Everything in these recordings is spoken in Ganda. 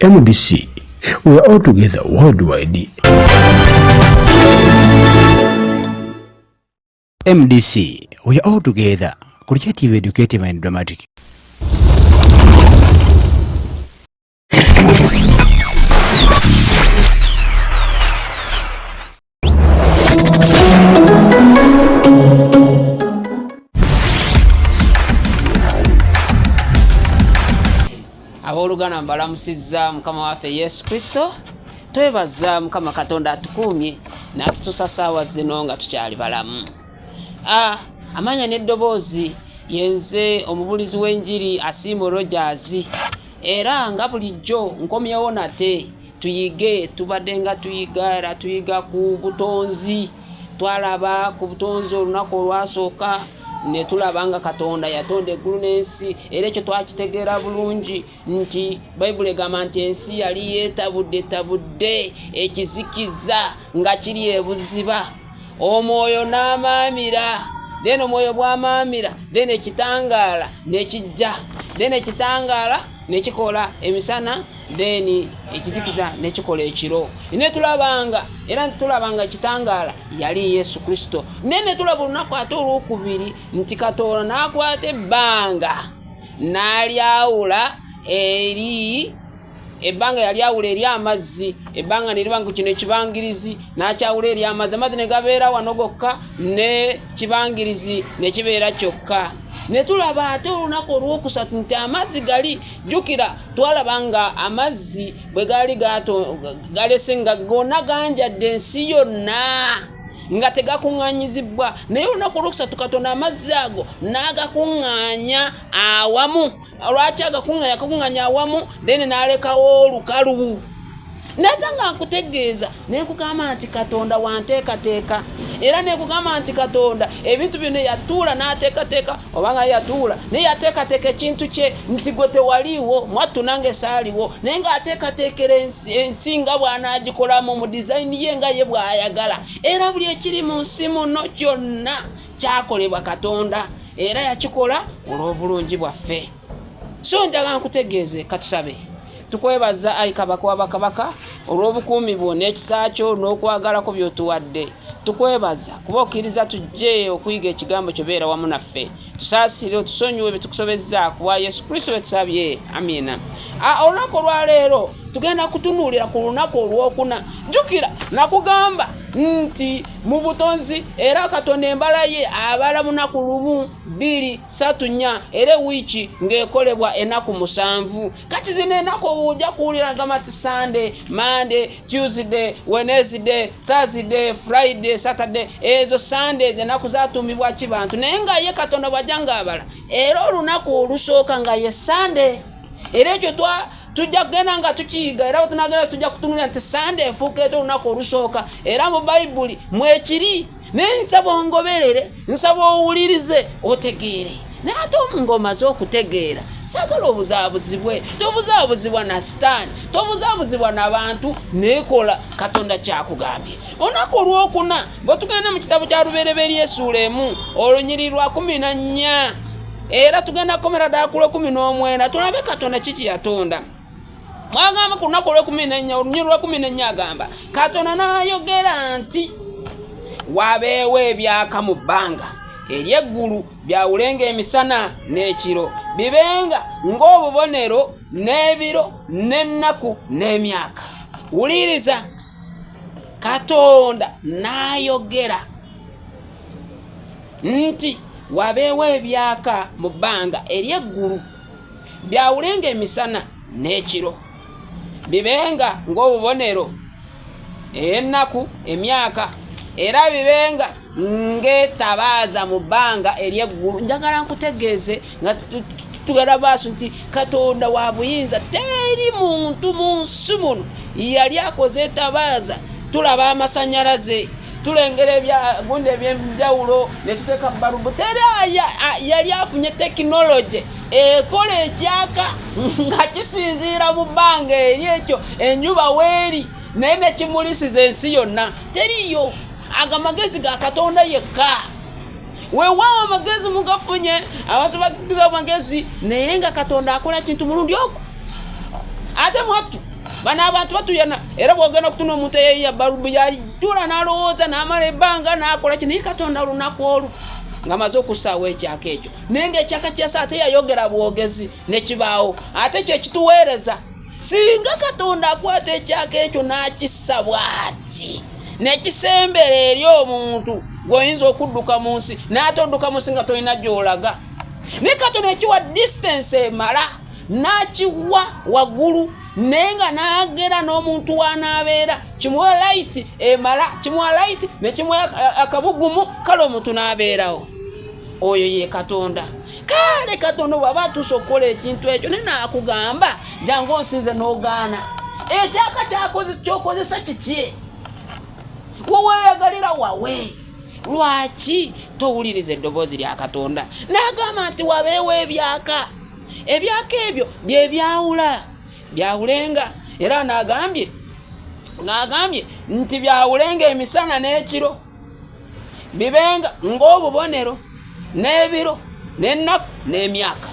MDC, we are all together worldwide. MDC, we are all together. Creative, educative and dramatic. Abolugana mbalamusizza mukama waffe Yesu Kristo, twebaza mukama Katonda atukumye n'atutusasaawa zino nga tukyali balamu. Amanya n'eddoboozi yenze omubulizi w'enjiri Asiimo Rogers, era nga bulijjo nkomyewo nate tuyige, tubadde nga tuyiga era tuyiga ku butonzi. Twalaba ku butonzi olunaku olwasooka ne tulabanga Katonda yatonda eggulu n'ensi, era ekyo twakitegeera bulungi nti Bayibuli egamba nti ensi yali yeetabudde ekizikiza nga kiri ebuziba, omwoyo n'amaamira, then omwoyo bw'amaamira, then ekitangaala nekijja, then ekitangaala nekikola emisana, then ekizikiza nekikola ekiro. Ne tulabanga era tulabanga ekitangaala yali Yesu Kristo. Ne tulaba olunaku ate olwokubiri nti Katonda n'akwata ebbanga n'alyawula eri ebbanga yalyawula eri amazzi, ebbanga ne libanga kino ekibangirizi n'akyawula eri amazzi, amazzi ne gabeera wano gokka ne kibangirizi ne kibeera kyokka. Ne tulaba ate olunaku olwokusatu nti amazzi gali, jjukira twalabanga amazzi bwe gali galese nga gonna ganjadde ensi yonna nga tegakuŋŋaanyizibwa, naye olunaku olwokusatu Katonda amazzi ago n'agakuŋŋaanya awamu. Lwaki agakuŋŋaanya awamu? Then n'alekawo olukalu. Natanga nkutegeeza nekugamba nti Katonda wanteekateeka, era nekugamba nti Katonda ebintu bino yatuula n'ateekateeka, obanga yatuula naye yateekateeka ekintu kye nti gwe tewaliiwo, mwattu nange saaliwo, naye ng'ateekateekera ensi nga bw'anaagikolamu mu dizayini ye nga ye bw'ayagala. Era buli ekiri mu nsi muno kyonna kyakolebwa Katonda, era yakikola olw'obulungi bwaffe. So njagala nkutegeeze, katusabe. Tukwebaza ayi Kabaka wa bakabaka olw'obukuumi bwo n'ekisa kyo n'okwagalako by'otuwadde. Tukwebaza kuba okkiriza tujje okuyiga ekigambo kyo, beera wamu naffe. Tusaasire otusonyiwe bye tukusobezza ku bwa Yesu Kristo bwe tusabye, amiina. Olunaku olwaleero tugenda kutunuulira ku lunaku olwokuna. Jjukira nakugamba nti mu butonzi era Katonda embala ye abala munaku lumu, 2, 3, 4 era wiiki ng'ekolebwa ennaku 7. Kati zino ennaku ojja kuwulira ngamba ti Sunday, Monday, Tuesday, Wednesday, Thursday, Friday, Saturday. Ezo Sundays ennaku zatuumibwa kibantu, naye nga ye Katonda bw'ajja ng'abala era olunaku olusooka nga ye Sunday. Era ekyo tujja kugenda nga tukiyiga, era tunagenda tujja kutunulira nti Sunday efuukeeta olunaku olusooka, era mu Bayibuli mwekiri. Naye nsaba ongoberere, nsaba owulirize, otegeere. Naye ate omungomaze okutegeera, saagala obuzaabuzibwe. Tobuzaabuzibwa na sitaani, tobuzaabuzibwa n'abantu, neekola Katonda kyakugambye. Olunaku olwokuna bwe tugenda mu kitabo kya Lubereberye essuula 1 olunyiriri lwa 14, era tugenda komera ddala ku 19 tulabe Katonda kiki yatonda. Mwagamba ku lunaku olw'14 olunyiriri lwa 14 agamba Katonda n'ayogera nti wabeewo ebyaka mu bbanga ery'eggulu byawulenga emisana n'ekiro, bibenga ng'obubonero n'ebiro n'ennaku n'emyaka. Wuliriza, Katonda n'ayogera nti wabeewo ebyaka mu bbanga ery'eggulu byawulenga emisana n'ekiro, bibenga ng'obubonero ennaku emyaka, era bibenga ng'etabaaza mu bbanga ery'eggulu. Njagala nkutegeeze nga tugala baaso nti Katonda wa buyinza, teri muntu mu nsi muno yali akoze etabaaza. Tulaba amasanyalaze, tulengera ebyagundi eby'enjawulo ne tuteeka balubu, teri yali afunye tekinologi ekola ekyaka nga kisinziira mu bbanga eryekyo enjuba weeri naye nekimulisiza ensi yonna. Teriyo, agamagezi ga Katonda yekka. Weewaawo amagezi mugafunye, abantu bakkiriza amagezi, naye nga Katonda akola kintu mulundi ogwo. Ate mwattu bana abantu batuyana era bwogenda kutuna omuntu eya balubu ya jula nalowooza n'amala ebbanga n'akola kino Katonda lunaku olwo nga maze okusaawa ekyaka ekyo nenga ekyaka kyasa ate yayogera bwogezi nekibaawo ate kyekituweereza singa Katonda akwata ekyaka ekyo n'akissa bw'ati nekisembera eri omuntu gwoyinza okudduka mu nsi n'ate odduka mu nsi nga tolina gy'olaga ne Katonda ekiwa distance emala n'akiwa waggulu nenga n'agera n'omuntu wanaabeera kimuwa light emala kimuwa light nekimuwa akabugumu kale omuntu n'abeerawo oyo ye Katonda kale Katonda bw'aba atuuse okukola ekintu ekyo ne naakugamba jangu onsinze n'ogaana ekyaka kyokozesa kiki weweeyagalira wawe lwaki towuliriza eddoboozi lya Katonda n'agamba nti wabeewo ebyaka ebyo byawulenga era n'agambye nti byawulenga emisana n'ekiro bibenga ng'obubonero n'ebiro n'ennaku n'emyaka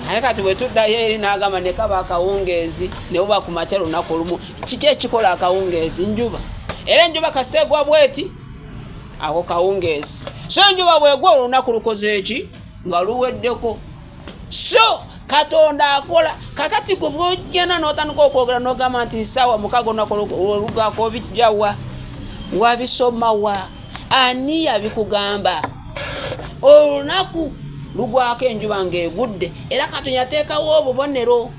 naye kati bwe tuddayo eri n'agamba ne kaba akawungeezi ne buba ku makya lunaku olumu kiki ekikola akawungeezi njuba era enjuba kasita egwa bweti ako kawungeezi so enjuba bwegwa olunaku lukoze eki nga luweddeko so Katonda akola kakati gwe bwogenda n'otandika okwogera n'ogamba nti ssaawa mukago olunaku olugako obijjawa wabisoma ani yabikugamba olunaku lugwako enjuba ng'egudde era Katonda yateekawo obubonero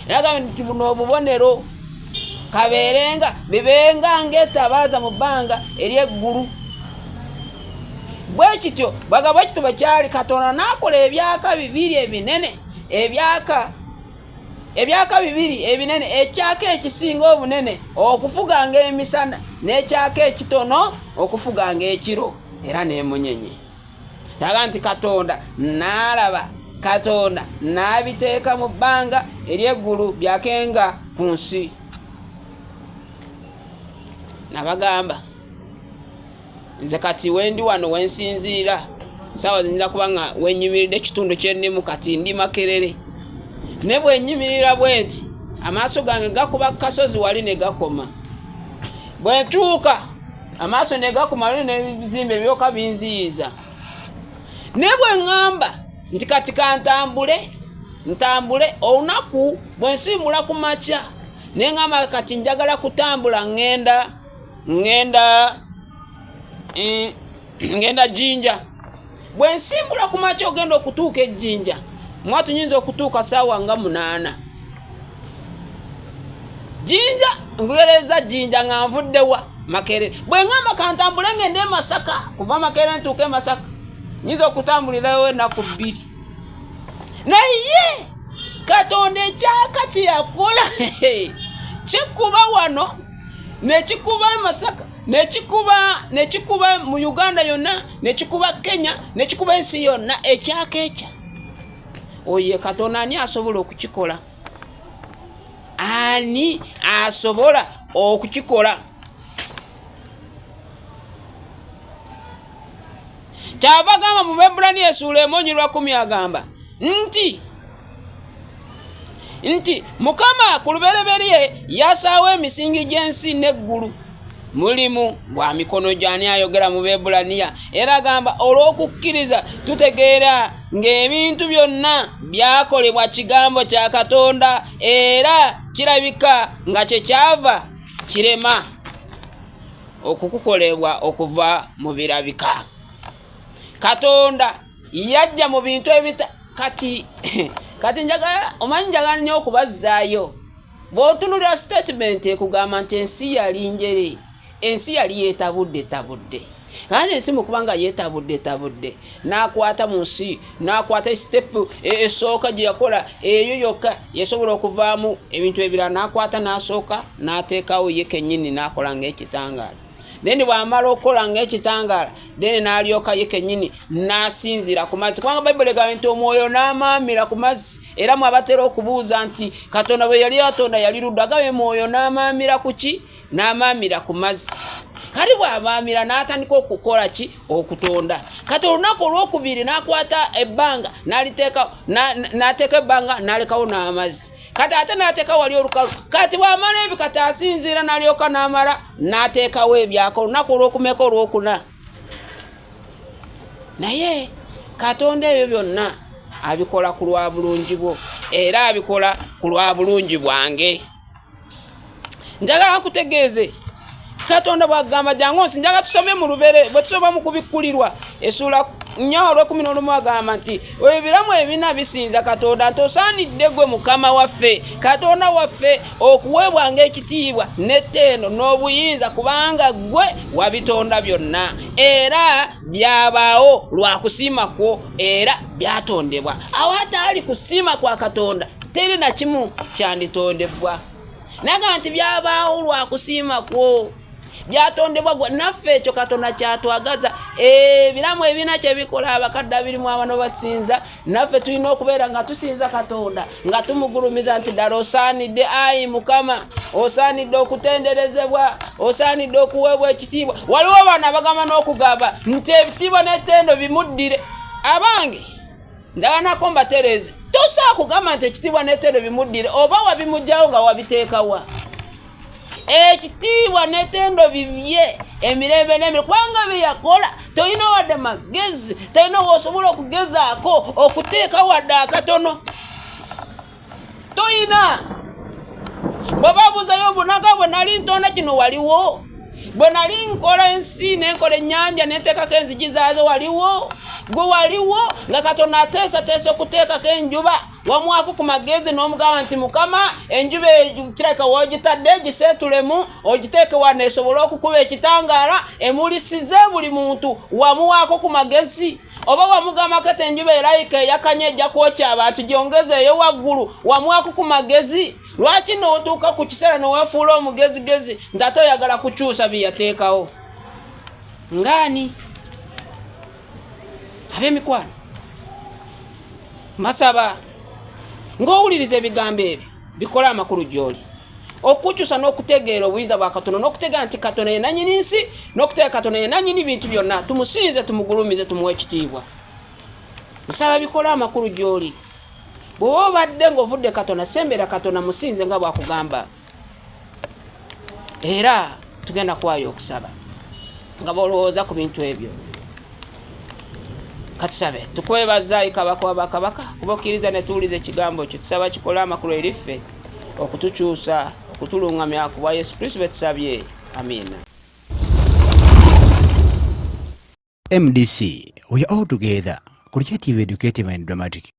era gamba nti buno obubonero kabeerenga bibenga ng'etabaaza mu bbanga ery'eggulu bwe kityo bakyali Katonda n'akola ebyaka bibiri ebinene ebyaka bibiri ebinene ekyaka ekisinga obunene okufuganga emisana n'ekyaka ekitono okufuganga ekiro era n'emunyenye yaga nti Katonda n'alaba Katonda n'abiteeka mu bbanga ery'eggulu byakenga ku nsi nabagamba nze kati wendi wano wensinziira sawa zinza kuba nga wenyimiridde ekitundu ky'ennimu kati ndi Makerere ne bwenyimirira bwenti amaaso gange gakuba kasozi wali ne gakoma bwentuuka amaaso ne gakoma wali n'ebizimbe ebyoka binziyiza ne bweŋŋamba nti kati ntambule olunaku bwensimbula ku makya ne ŋŋamba kati njagala kutambula ngenda Jinja bwensimbula ku makya ogenda okutuuka ejjinja mwatu nyinza okutuuka ssaawa nga 8 Jinja ngereza Jinja nga nvuddewa Makerere bweŋŋamba kantambule ngende e Masaka kuva Makerere ntuuke Masaka nyinza okutambulirayo ennaku 2 naye Katonda ekyaka kyeyakola kikuba wano nekikuba Masaka nekikuba mu Uganda yonna nekikuba Kenya nekikuba ensi yonna ekyaka ekyo oye Katonda ani asobola okukikola kyava gamba mu Bebulaniya essuula 1:10 agamba nti Mukama ku lubereberye yasaawo emisingi gy'ensi n'eggulu mulimu gwa mikono gy'ani ayogera mu Bebulaniya era agamba olw'okukkiriza tutegeera ng'ebintu byonna byakolebwa kigambo kya Katonda era kirabika nga kyekyava kirema okukukolebwa okuva mu birabika. Katonda yajja mu bintu ebita kati njagala nnyo okubazzaayo bw'otunulira statement ekugamba nti ensi yali njere, ensi yali yeetabudde kandi ensi mu kubanga yeetabudde n'akwata mu nsi n'akwata step esooka gye yakola eyo yokka yesobola okuvaamu ebintu ebirala n'akwata n'asooka n'ateekawo ye kennyini n'akola ng'ekitangaala. Then bw'amala okukola ng'ekitangaala then n'alyoka ye kennyini n'asinziira ku mazzi kubanga Bayibuli egamba nti omwoyo n'amaamira ku mazzi era mwabatera okubuuza nti Katonda bwe yali atonda yali ludda agabe mwoyo n'amaamira ku ki? N'amaamira ku mazzi. kati bw'amaamira n'atandika okukola ki okutonda. Kati olunaku olwokubiri n'akwata ebbanga n'ateeka ebbanga n'alekawo n'amazzi. Kati ate n'ateeka wali olukalu. Kati bw'amala ebyo kati asinziira n'alyoka n'amala n'ateekawo ebyaka olunaku olwokumeka olwokuna. Naye Katonda ebyo byonna abikola ku lwa bulungi bwo era abikola ku lwa bulungi bwange. Njagala nkutegeeze Katonda bw'agamba jangu nsinjaga tusome mu Lubere bwe tusoma mu kubikkulirwa essula 4:11 agamba nti ebiramu ebina bisinza Katonda nti osaanidde gwe Mukama waffe Katonda waffe okuweebwanga ekitiibwa n'ettendo n'obuyinza kubanga gwe wabitonda byonna era byabaawo lwa kusiima kwo era byatondebwa. Awatali kusiima kwa Katonda teri na kimu kyanditondebwa. Naga nti byabaawo lwa kusiima kwo byatondebwa gwe naffe ekyo Katonda kyatwagaza. Ebiramu ebina kye bikola abakadde abirimu abano basinza naffe tulina okubeera nga tusinza Katonda nga tumugulumiza nti ddala osaanidde ayi Mukama osaanidde okutenderezebwa osaanidde okuweebwa ekitiibwa. Waliwo abaana abagamba n'okugamba nti ebitiibwa n'ettendo bimuddire. Abange ndaganako mbaterezi tosaa kugamba nti ekitiibwa n'ettendo bimuddire oba wabimugjawo nga wabiteekawa. Ekitiibwa n'ettendo bibye emirembe n'emirembe kubanga byeyakola tolina wadde magezi tolina w'osobola okugezaako okuteeka wadde akatono toyina. Bwe babuuzayo obunaga bwe nali ntonda kino waliwo bwe nali nkola ensi n'enkola ennyanja n'enteekako enzigi zaazo waliwo gwe waliwo nga Katonda ateesa okuteekako enjuba wamwako ku magezi n'omugamba nti Mukama enjuba kiraka w'ogitadde giseetulemu ogiteeke wano esobole okukuba ekitangaala emulisize buli muntu wamuwaako ku magezi. Oba wamugambako ati enjuba erayika eyakanye ejja kwokya abantu gyongezeeyo waggulu wamuwaako ku magezi. Lwaki n'otuuka ku kiseera n'oweefuula omugezigezi nga toyagala kukyusa bye yateekawo? Ngaani ab'emikwano masaba ng'owuliriza ebigambo ebyo bikola amakulu gy'oli okukyusa n'okutegeera obuyinza bwa Katonda n'okutegeera nti Katonda ye nannyini nsi n'okutegeera Katonda ye nannyini bintu byonna tumusinze tumugulumize tumuwe ekitiibwa. Nsaba bikola amakulu gy'oli bw'oba obadde ng'ovudde Katonda sembera Katonda musinze nga bw'akugamba era tugenda kwayo okusaba nga bw'olowooza ku bintu ebyo. Katusabe tukwebaza Kabaka wa bakabaka kuba okkiriza ne tuwuliza ekigambo ekyo tusaba kikola amakulu eriffe okutukyusa okutulungamya ku bwa Yesu Kristo betusabye. Amina. MDC, we are all together. Kulicha TV Educative and Dramatic.